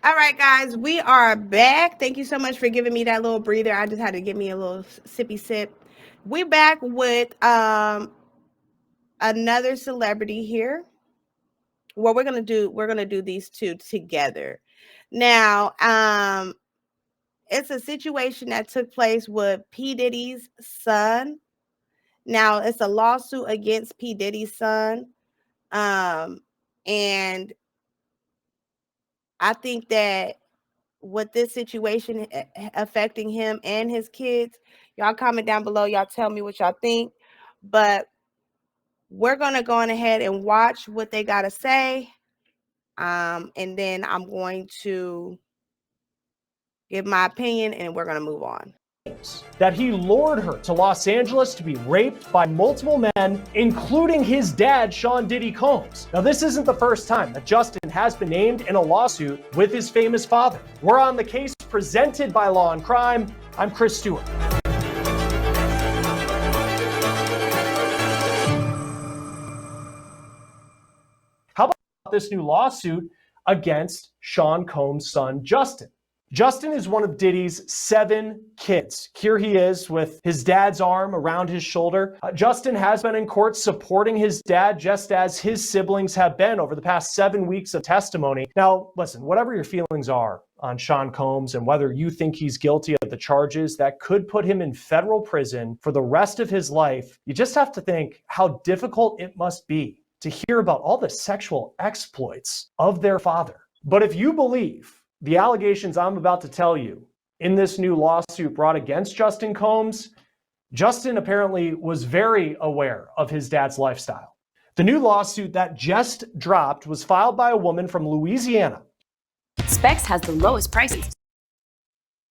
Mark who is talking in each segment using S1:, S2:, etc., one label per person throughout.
S1: All right, guys, we are back. Thank you so much for giving me that little breather. I just had to give me a little sippy sip. We're back with another celebrity here. Well, we're gonna do these two together. Now, it's a situation that took place with P. Diddy's son. Now, it's a lawsuit against P. Diddy's son. And I think that with this situation affecting him and his kids, y'all comment down below. Y'all tell me what y'all think. But we're going to go on ahead and watch what they got to say. And then I'm going to give my opinion and we're going to move on.
S2: That he lured her to Los Angeles to be raped by multiple men, including his dad, Sean Diddy Combs. Now, this isn't the first time that Justin has been named in a lawsuit with his famous father. We're on the case presented by Law and Crime. I'm Chris Stewart. How about this new lawsuit against Sean Combs' son, Justin? Justin is one of Diddy's 7 kids. Here he is with his dad's arm around his shoulder. Justin has been in court supporting his dad, just as his siblings have been over the past 7 weeks of testimony. Now, listen, whatever your feelings are on Sean Combs and whether you think he's guilty of the charges that could put him in federal prison for the rest of his life, you just have to think how difficult it must be to hear about all the sexual exploits of their father. But if you believe the allegations I'm about to tell you in this new lawsuit brought against Justin Combs, Justin apparently was very aware of his dad's lifestyle. The new lawsuit that just dropped was filed by a woman from Louisiana.
S3: Specs has the lowest prices,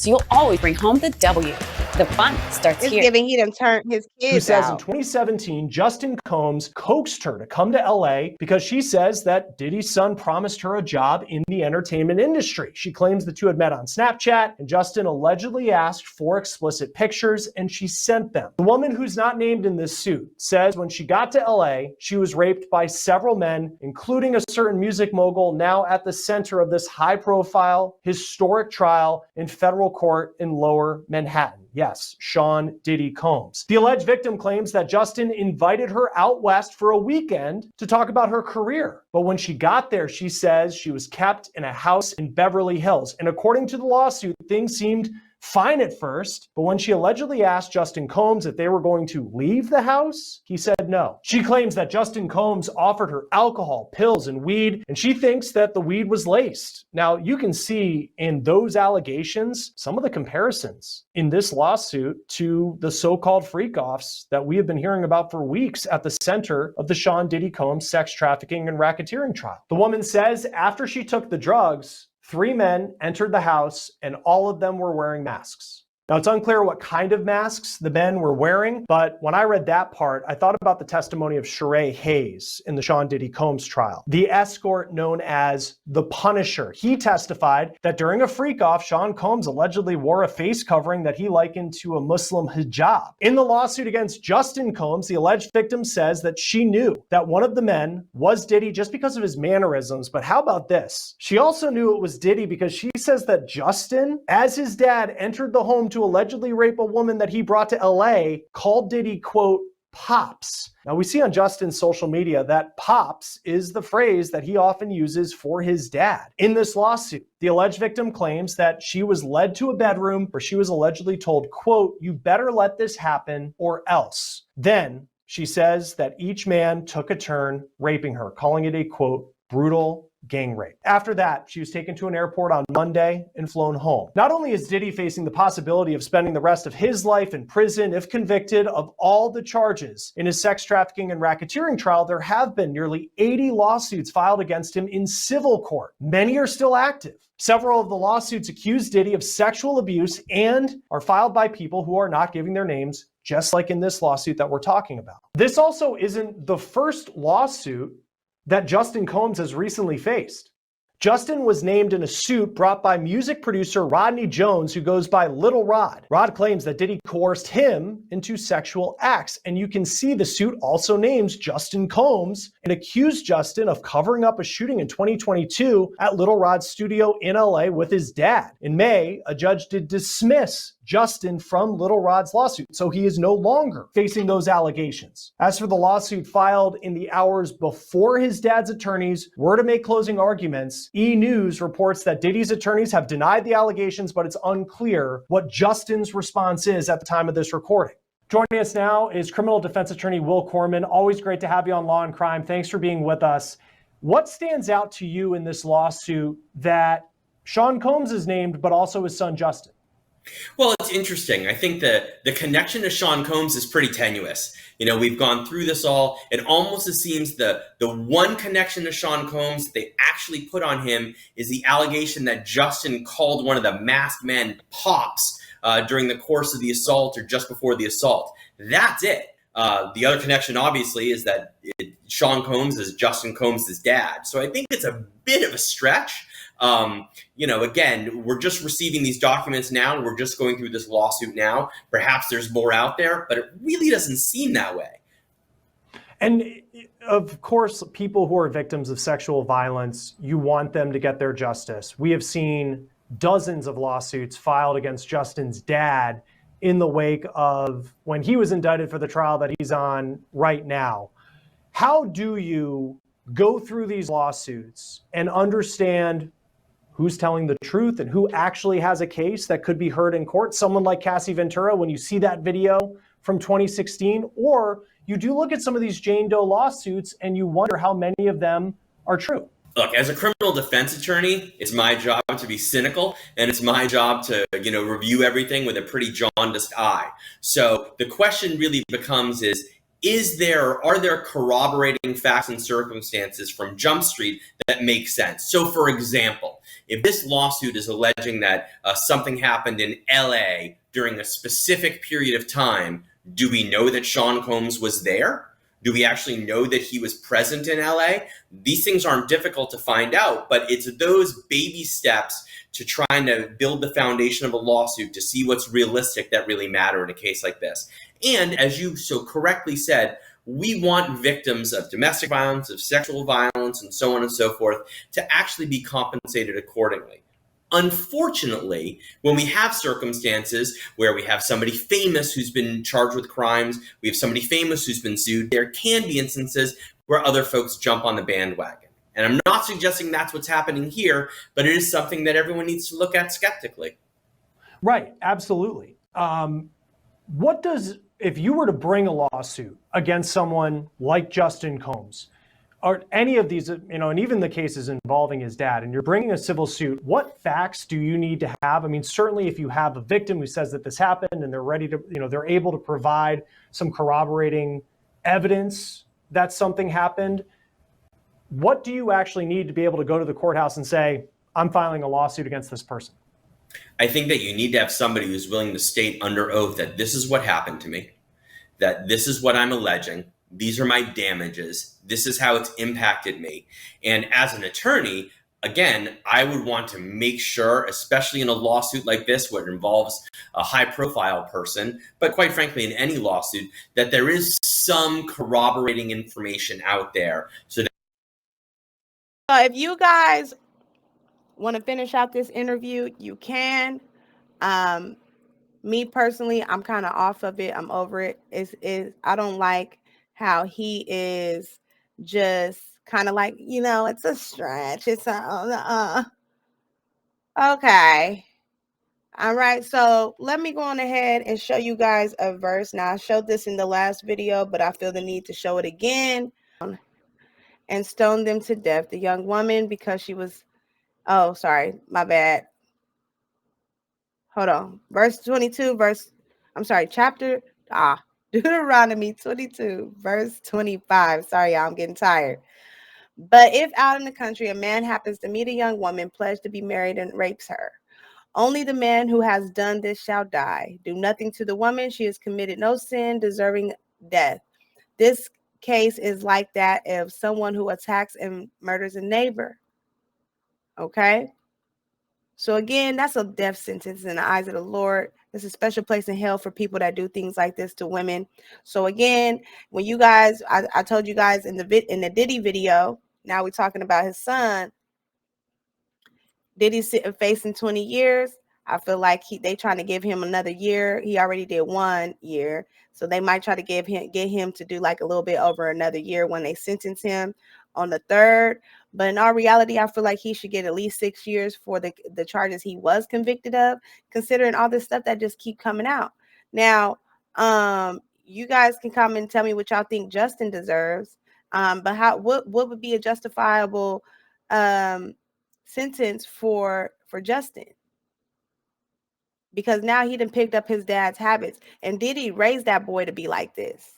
S3: so you'll always bring home the W. The fun starts
S1: It's
S3: here.
S1: giving he done turned his kids
S2: Who says in
S1: out.
S2: 2017, Justin Combs coaxed her to come to LA because she says that Diddy's son promised her a job in the entertainment industry. She claims the two had met on Snapchat, and Justin allegedly asked for explicit pictures, and she sent them. The woman, who's not named in this suit, says when she got to LA, she was raped by several men, including a certain music mogul now at the center of this high-profile, historic trial in federal court in Lower Manhattan. Yes, Sean Diddy Combs. The alleged victim claims that Justin invited her out west for a weekend to talk about her career. But when she got there, she says she was kept in a house in Beverly Hills. And according to the lawsuit, things seemed fine at first, but when she allegedly asked Justin Combs if they were going to leave the house, he said no. She claims that Justin Combs offered her alcohol, pills, and weed, and she thinks that the weed was laced. Now, you can see in those allegations some of the comparisons in this lawsuit to the so-called freak-offs that we have been hearing about for weeks at the center of the Sean Diddy Combs sex trafficking and racketeering trial. The woman says after she took the drugs, 3 men entered the house and all of them were wearing masks. Now, it's unclear what kind of masks the men were wearing, but when I read that part, I thought about the testimony of Sheree Hayes in the Sean Diddy Combs trial, the escort known as the Punisher. He testified that during a freak-off, Sean Combs allegedly wore a face covering that he likened to a Muslim hijab. In the lawsuit against Justin Combs, the alleged victim says that she knew that one of the men was Diddy just because of his mannerisms, but how about this? She also knew it was Diddy because she says that Justin, as his dad, entered the home to allegedly rape a woman that he brought to LA, called Diddy, quote, Pops. Now, we see on Justin's social media that Pops is the phrase that he often uses for his dad. In this lawsuit, the alleged victim claims that she was led to a bedroom where she was allegedly told, quote, you better let this happen or else. Then she says that each man took a turn raping her, calling it a, quote, brutal gang rape. After that, she was taken to an airport on Monday and flown home. Not only is Diddy facing the possibility of spending the rest of his life in prison if convicted of all the charges in his sex trafficking and racketeering trial, there have been nearly 80 lawsuits filed against him in civil court. Many are still active. Several of the lawsuits accuse Diddy of sexual abuse and are filed by people who are not giving their names, just like in this lawsuit that we're talking about. This also isn't the first lawsuit that Justin Combs has recently faced. Justin was named in a suit brought by music producer Rodney Jones, who goes by Little Rod. Rod claims that Diddy coerced him into sexual acts. And you can see the suit also names Justin Combs and accused Justin of covering up a shooting in 2022 at Little Rod's studio in LA with his dad. In May, a judge did dismiss Justin from Little Rod's lawsuit, so he is no longer facing those allegations. As for the lawsuit filed in the hours before his dad's attorneys were to make closing arguments, E! News reports that Diddy's attorneys have denied the allegations, but it's unclear what Justin's response is at the time of this recording. Joining us now is criminal defense attorney Will Corman. Always great to have you on Law and Crime. Thanks for being with us. What stands out to you in this lawsuit that Sean Combs is named, but also his son Justin?
S4: Well, it's interesting. I think the connection to Sean Combs is pretty tenuous. You know, we've gone through this all. It almost seems the one connection to Sean Combs that they actually put on him is the allegation that Justin called one of the masked men Pops during the course of the assault or just before the assault. That's it. The other connection, obviously, is that Sean Combs is Justin Combs' dad. So I think it's a bit of a stretch. You know, again, we're just receiving these documents now. And we're just going through this lawsuit now. Perhaps there's more out there, but it really doesn't seem that way.
S2: And of course, people who are victims of sexual violence, you want them to get their justice. We have seen dozens of lawsuits filed against Justin's dad in the wake of when he was indicted for the trial that he's on right now. How do you go through these lawsuits and understand who's telling the truth and who actually has a case that could be heard in court? Someone like Cassie Ventura, when you see that video from 2016, or you do look at some of these Jane Doe lawsuits and you wonder how many of them are true.
S4: Look, as a criminal defense attorney, it's my job to be cynical, and it's my job to, review everything with a pretty jaundiced eye. So the question really becomes are there corroborating facts and circumstances from Jump Street that make sense? So, for example, if this lawsuit is alleging that something happened in LA during a specific period of time, do we know that Sean Combs was there? Do we actually know that he was present in LA? These things aren't difficult to find out, but it's those baby steps to trying to build the foundation of a lawsuit to see what's realistic that really matter in a case like this. And as you so correctly said, we want victims of domestic violence, of sexual violence, and so on and so forth to actually be compensated accordingly. Unfortunately, when we have circumstances where we have somebody famous who's been charged with crimes, we have somebody famous who's been sued, there can be instances where other folks jump on the bandwagon. And I'm not suggesting that's what's happening here, but it is something that everyone needs to look at skeptically.
S2: Right, absolutely. If you were to bring a lawsuit against someone like Justin Combs, or any of these, and even the cases involving his dad, and you're bringing a civil suit, what facts do you need to have? I mean, certainly if you have a victim who says that this happened and they're ready to, they're able to provide some corroborating evidence that something happened, what do you actually need to be able to go to the courthouse and say, I'm filing a lawsuit against this person?
S4: I think that you need to have somebody who's willing to state under oath that this is what happened to me, that this is what I'm alleging, these are my damages, this is how it's impacted me. And as an attorney, again, I would want to make sure, especially in a lawsuit like this, where it involves a high-profile person, but quite frankly, in any lawsuit, that there is some corroborating information out there. So
S1: if you guys want to finish out this interview, you can. Me personally, I'm kind of off of it. I'm over it. I don't like how he is just kind of like, it's a stretch. It's okay. All right. So let me go on ahead and show you guys a verse. Now, I showed this in the last video, but I feel the need to show it again. And stoned them to death. The young woman, because she was, oh, sorry, my bad. Hold on. Chapter, Deuteronomy 22, verse 25. Sorry, y'all, I'm getting tired. But if out in the country a man happens to meet a young woman pledged to be married and rapes her, only the man who has done this shall die. Do nothing to the woman. She has committed no sin deserving death. This case is like that of someone who attacks and murders a neighbor. Okay? So again, that's a death sentence in the eyes of the Lord. There's a special place in hell for people that do things like this to women. So again, when you guys, I told you guys in the Diddy video, now we're talking about his son. Diddy's facing 20 years. I feel like they trying to give him another year. He already did 1 year. So they might try to get him to do like a little bit over another year when they sentence him on the 3rd. But in all reality, I feel like he should get at least 6 years for the charges he was convicted of, considering all this stuff that just keep coming out. Now, you guys can come and tell me what y'all think Justin deserves. But what would be a justifiable sentence for Justin? Because now he done picked up his dad's habits, and Diddy raised that boy to be like this.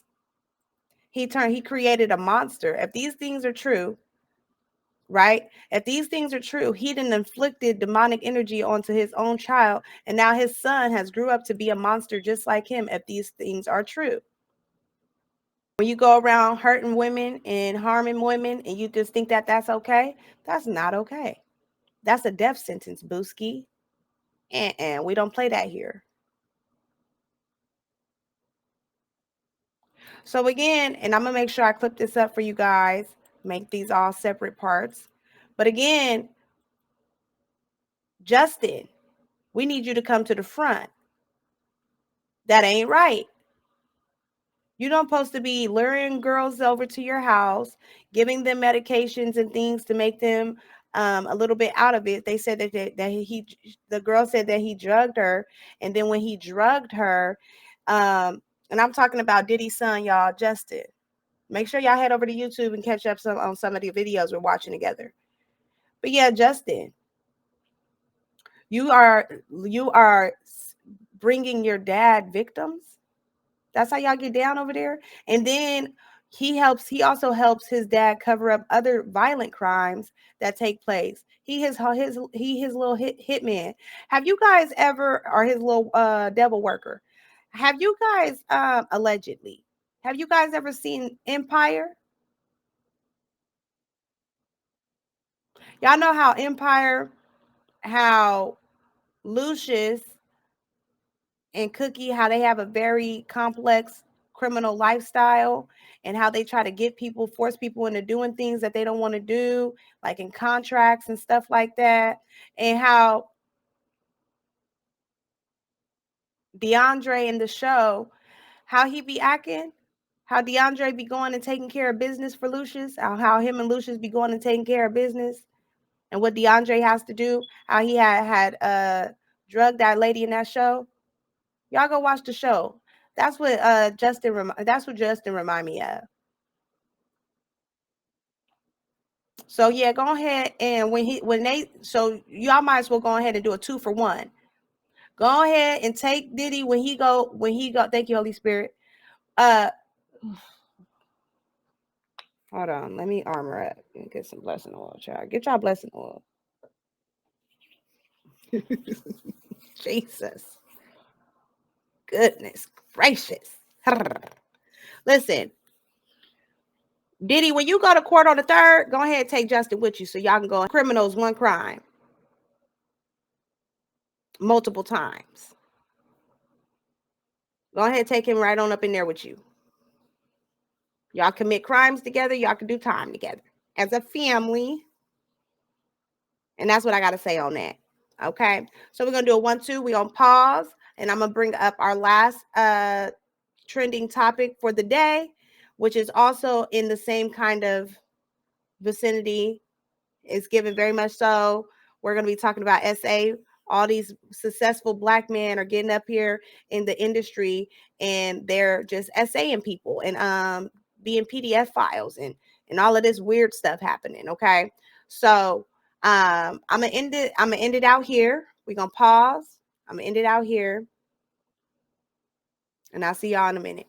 S1: He created a monster. If these things are true, right? If these things are true, he done inflicted demonic energy onto his own child, and now his son has grew up to be a monster just like him. If these things are true, when you go around hurting women and harming women, and you just think that that's okay, that's not okay. That's a death sentence, Booski. And we don't play that here. So again, and I'm going to make sure I clip this up for you guys, make these all separate parts. But again, Justin, we need you to come to the front. That ain't right. You don't supposed to be luring girls over to your house, giving them medications and things to make them a little bit out of it. They said the girl said that he drugged her, and then when he drugged her, and I'm talking about Diddy's son, y'all, Justin. Make sure y'all head over to YouTube and catch up on some of the videos we're watching together. But yeah, Justin, you are bringing your dad victims. That's how y'all get down over there. And then he also helps his dad cover up other violent crimes that take place. His little hitman. Have you guys ever, or his little devil worker? Have you guys allegedly? Have you guys ever seen Empire? Y'all know how Empire, how Lucius and Cookie, how they have a very complex criminal lifestyle, and how they try to force people into doing things that they don't want to do, like in contracts and stuff like that. And how DeAndre in the show, how he be acting, how DeAndre be going and taking care of business for Lucius, how him and Lucius be going and taking care of business, and what DeAndre has to do, how he had drugged that lady in that show. Y'all go watch the show. That's what Justin remind me of. So yeah, go ahead, and so y'all might as well go ahead and do a 2-for-1. Go ahead and take Diddy when he go. Thank you, Holy Spirit. Hold on, let me armor up and get some blessing oil, child. Get y'all blessing oil. Jesus. Goodness gracious. Listen, Diddy, when you go to court on the 3rd, go ahead and take Justin with you so y'all can go. Criminals, one crime. Multiple times. Go ahead and take him right on up in there with you. Y'all commit crimes together. Y'all can do time together as a family. And that's what I got to say on that. Okay. So we're going to do a 1-2. We're going to pause. And I'm going to bring up our last trending topic for the day, which is also in the same kind of vicinity. It's given very much so. We're going to be talking about SA. All these successful Black men are getting up here in the industry, and they're just SAing people and being PDF files and all of this weird stuff happening. Okay. So I'm gonna end it out here. We're gonna pause. I'm gonna end it out here. And I'll see y'all in a minute.